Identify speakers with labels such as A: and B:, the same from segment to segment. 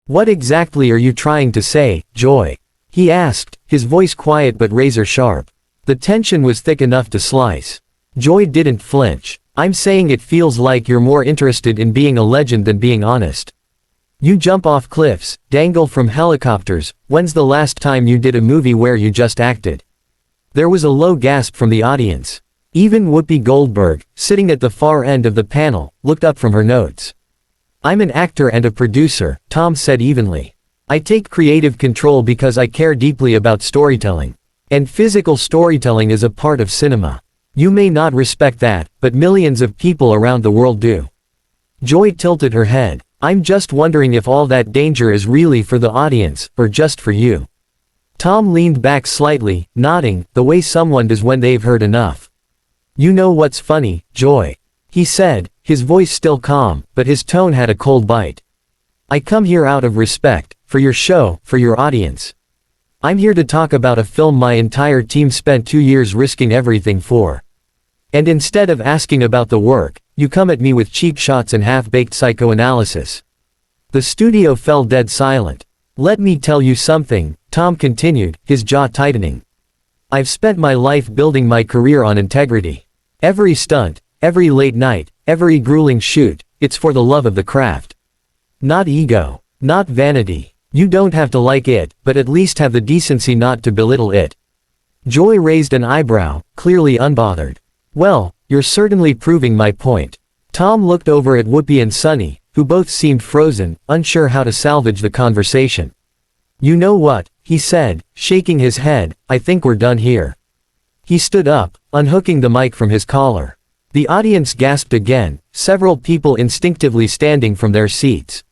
A: What exactly are you trying to say, Joy? He asked, his voice quiet but razor sharp. The tension was thick enough to slice. Joy didn't flinch. I'm saying it feels like you're more interested in being a legend than being honest. You jump off cliffs, dangle from helicopters. When's the last time you did a movie where you just acted? There was a low gasp from the audience. Even Whoopi Goldberg, sitting at the far end of the panel, looked up from her notes. I'm an actor and a producer, Tom said evenly. I take creative control because I care deeply about storytelling. And physical storytelling is a part of cinema. You may not respect that, but millions of people around the world do. Joy tilted her head. I'm just wondering if all that danger is really for the audience, or just for you. Tom leaned back slightly, nodding, the way someone does when they've heard enough. You know what's funny, Joy? He said, his voice still calm, but his tone had a cold bite. I come here out of respect, for your show, for your audience. I'm here to talk about a film my entire team spent 2 years risking everything for. And instead of asking about the work, you come at me with cheap shots and half-baked psychoanalysis. The studio fell dead silent. Let me tell you something, Tom continued, his jaw tightening. I've spent my life building my career on integrity. Every stunt, every late night, every grueling shoot, it's for the love of the craft. Not ego. Not vanity. You don't have to like it, but at least have the decency not to belittle it. Joy raised an eyebrow, clearly unbothered. Well, you're certainly proving my point. Tom looked over at Whoopi and Sunny, who both seemed frozen, unsure how to salvage the conversation. You know what, he said, shaking his head, I think we're done here. He stood up, unhooking the mic from his collar. The audience gasped again, several people instinctively standing from their seats.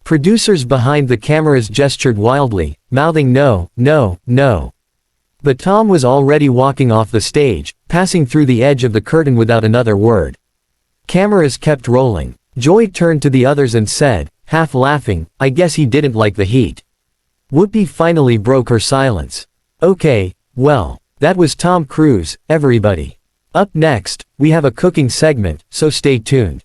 A: Producers behind the cameras gestured wildly, mouthing no, no, no. But Tom was already walking off the stage, passing through the edge of the curtain without another word. Cameras kept rolling. Joy turned to the others and said, half laughing, I guess he didn't like the heat. Whoopi finally broke her silence. Okay, well, that was Tom Cruise, everybody. Up next, we have a cooking segment, so stay tuned.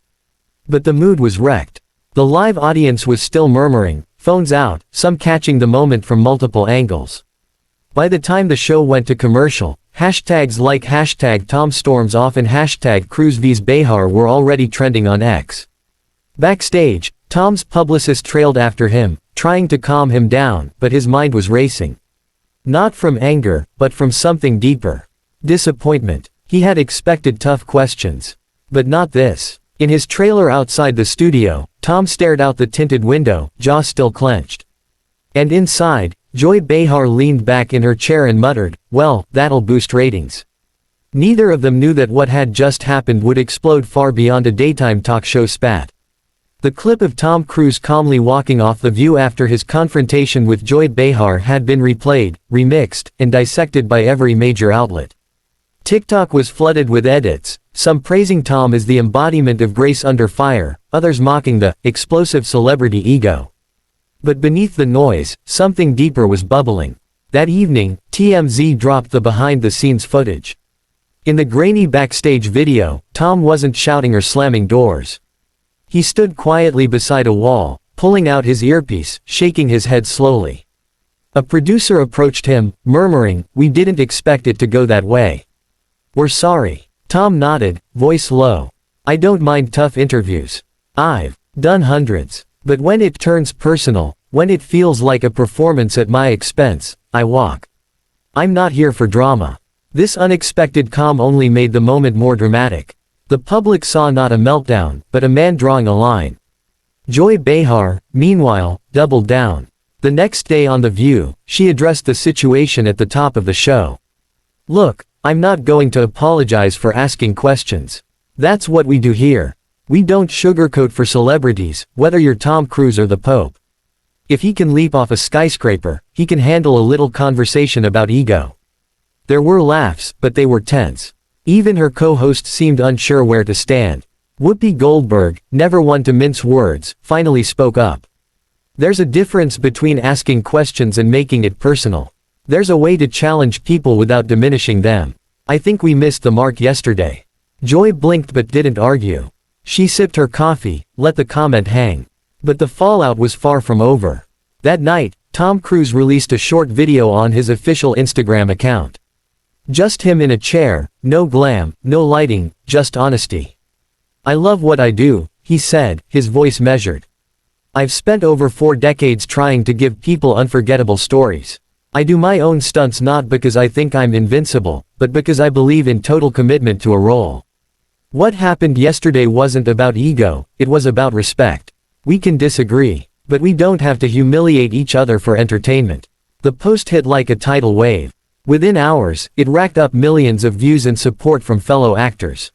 A: But the mood was wrecked. The live audience was still murmuring, phones out, some catching the moment from multiple angles. By the time the show went to commercial, hashtags like hashtag Tom Storms Off and hashtag Cruise vs Behar were already trending on X. Backstage, Tom's publicist trailed after him, trying to calm him down, but his mind was racing. Not from anger, but from something deeper. Disappointment. He had expected tough questions. But not this. In his trailer outside the studio, Tom stared out the tinted window, jaw still clenched. And inside, Joy Behar leaned back in her chair and muttered, well, that'll boost ratings. Neither of them knew that what had just happened would explode far beyond a daytime talk show spat. The clip of Tom Cruise calmly walking off the View after his confrontation with Joy Behar had been replayed, remixed, and dissected by every major outlet. TikTok was flooded with edits, some praising Tom as the embodiment of grace under fire, others mocking the explosive celebrity ego. But beneath the noise, something deeper was bubbling. That evening, TMZ dropped the behind-the-scenes footage. In the grainy backstage video, Tom wasn't shouting or slamming doors. He stood quietly beside a wall, pulling out his earpiece, shaking his head slowly. A producer approached him, murmuring, we didn't expect it to go that way. We're sorry. Tom nodded, voice low. I don't mind tough interviews. I've done hundreds. But when it turns personal, when it feels like a performance at my expense, I walk. I'm not here for drama. This unexpected calm only made the moment more dramatic. The public saw not a meltdown, but a man drawing a line. Joy Behar, meanwhile, doubled down. The next day on The View, she addressed the situation at the top of the show. Look, I'm not going to apologize for asking questions. That's what we do here. We don't sugarcoat for celebrities, whether you're Tom Cruise or the Pope. If he can leap off a skyscraper, he can handle a little conversation about ego. There were laughs, but they were tense. Even her co-host seemed unsure where to stand. Whoopi Goldberg, never one to mince words, finally spoke up. There's a difference between asking questions and making it personal. There's a way to challenge people without diminishing them. I think we missed the mark yesterday. Joy blinked but didn't argue. She sipped her coffee, let the comment hang. But the fallout was far from over. That night, Tom Cruise released a short video on his official Instagram account. Just him in a chair, no glam, no lighting, just honesty. "I love what I do," he said, his voice measured. "I've spent over 4 decades trying to give people unforgettable stories. I do my own stunts not because I think I'm invincible, but because I believe in total commitment to a role. What happened yesterday wasn't about ego, it was about respect. We can disagree, but we don't have to humiliate each other for entertainment." The post hit like a tidal wave. Within hours, it racked up millions of views and support from fellow actors.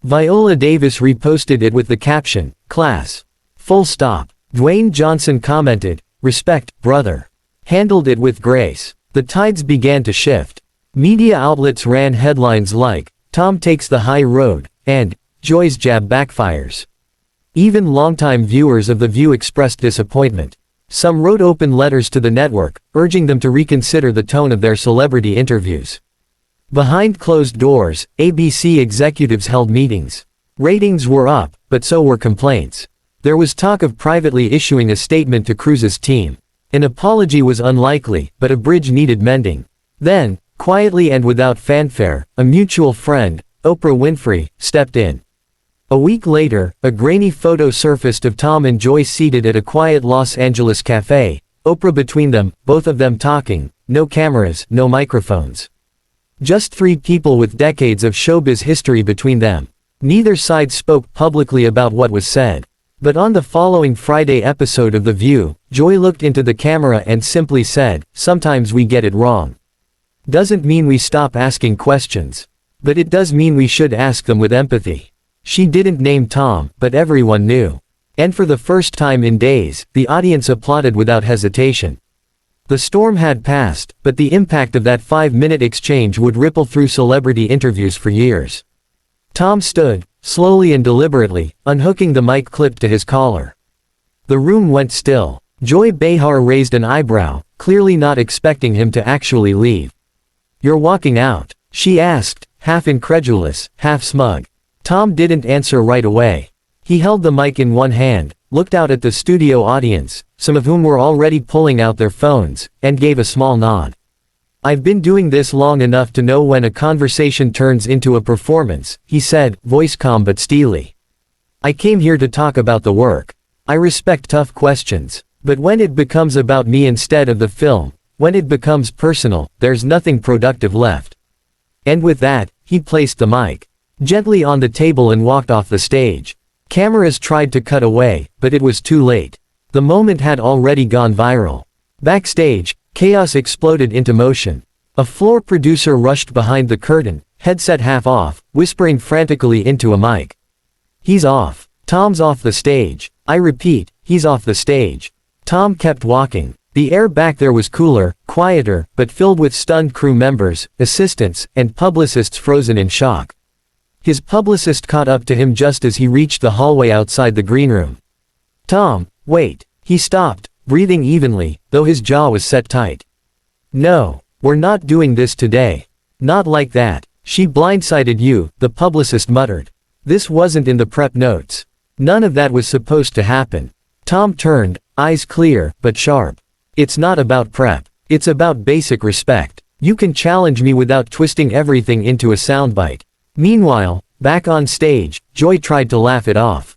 A: Viola Davis reposted it with the caption, "Class. Full stop." Dwayne Johnson commented, "Respect, brother. Handled it with grace." The tides began to shift. Media outlets ran headlines like, "Tom takes the high road," and "Joy's jab backfires." Even longtime viewers of The View expressed disappointment. Some wrote open letters to the network, urging them to reconsider the tone of their celebrity interviews. Behind closed doors, ABC executives held meetings. Ratings were up, but so were complaints. There was talk of privately issuing a statement to Cruise's team. An apology was unlikely, but a bridge needed mending. Then, quietly and without fanfare, a mutual friend, Oprah Winfrey, stepped in. A week later, a grainy photo surfaced of Tom and Joy seated at a quiet Los Angeles cafe, Oprah between them, both of them talking, no cameras, no microphones. Just 3 people with decades of showbiz history between them. Neither side spoke publicly about what was said. But on the following Friday episode of The View, Joy looked into the camera and simply said, "Sometimes we get it wrong. Doesn't mean we stop asking questions. But it does mean we should ask them with empathy." She didn't name Tom, but everyone knew. And for the first time in days, the audience applauded without hesitation. The storm had passed, but the impact of that 5-minute exchange would ripple through celebrity interviews for years. Tom stood, slowly and deliberately, unhooking the mic clip to his collar. The room went still. Joy Behar raised an eyebrow, clearly not expecting him to actually leave. "You're walking out?" she asked, half incredulous, half smug. Tom didn't answer right away. He held the mic in one hand, looked out at the studio audience, some of whom were already pulling out their phones, and gave a small nod. "I've been doing this long enough to know when a conversation turns into a performance," he said, voice calm but steely. "I came here to talk about the work. I respect tough questions. But when it becomes about me instead of the film, when it becomes personal, there's nothing productive left." And with that, he placed the mic gently on the table and walked off the stage. Cameras tried to cut away, but it was too late. The moment had already gone viral. Backstage, chaos exploded into motion. A floor producer rushed behind the curtain, headset half off, whispering frantically into a mic. "He's off. Tom's off the stage. I repeat, he's off the stage." Tom kept walking. The air back there was cooler, quieter, but filled with stunned crew members, assistants, and publicists frozen in shock. His publicist caught up to him just as he reached the hallway outside the green room. "Tom, wait." He stopped, breathing evenly, though his jaw was set tight. "No, we're not doing this today. Not like that. She blindsided you," the publicist muttered. "This wasn't in the prep notes. None of that was supposed to happen." Tom turned, eyes clear, but sharp. "It's not about prep. It's about basic respect. You can challenge me without twisting everything into a soundbite." Meanwhile, back on stage, Joy tried to laugh it off.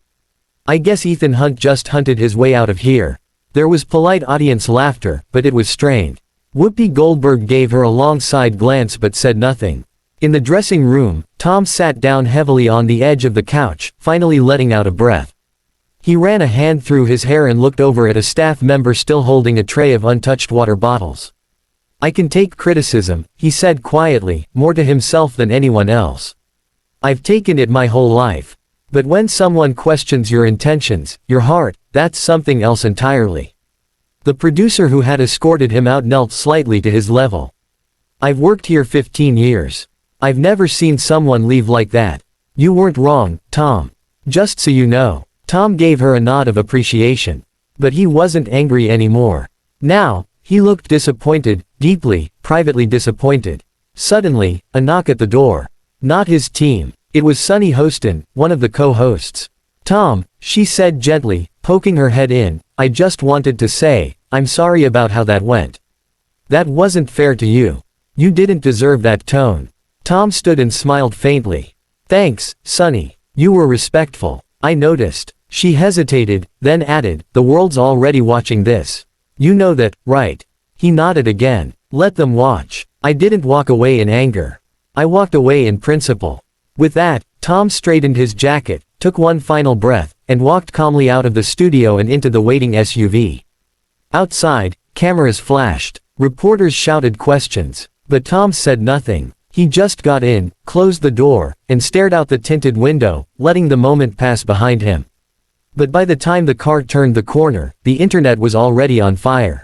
A: "I guess Ethan Hunt just hunted his way out of here." There was polite audience laughter, but it was strained. Whoopi Goldberg gave her a long side glance but said nothing. In the dressing room, Tom sat down heavily on the edge of the couch, finally letting out a breath. He ran a hand through his hair and looked over at a staff member still holding a tray of untouched water bottles. "I can take criticism," he said quietly, more to himself than anyone else. "I've taken it my whole life. But when someone questions your intentions, your heart, that's something else entirely." The producer who had escorted him out knelt slightly to his level. "I've worked here 15 years. I've never seen someone leave like that. You weren't wrong, Tom. Just so you know." Tom gave her a nod of appreciation. But he wasn't angry anymore. Now, he looked disappointed, deeply, privately disappointed. Suddenly, a knock at the door. Not his team. It was Sunny Hostin, one of the co-hosts. "Tom," she said gently, poking her head in. "I just wanted to say, I'm sorry about how that went. That wasn't fair to you. You didn't deserve that tone." Tom stood and smiled faintly. "Thanks, Sonny. You were respectful. I noticed." She hesitated, then added, "The world's already watching this. You know that, right?" He nodded again. "Let them watch." I didn't walk away in anger. I walked away in principle. With that, Tom straightened his jacket, took one final breath, and walked calmly out of the studio and into the waiting SUV. Outside, cameras flashed. Reporters shouted questions. But Tom said nothing. He just got in, closed the door, and stared out the tinted window, letting the moment pass behind him. But by the time the car turned the corner, the internet was already on fire.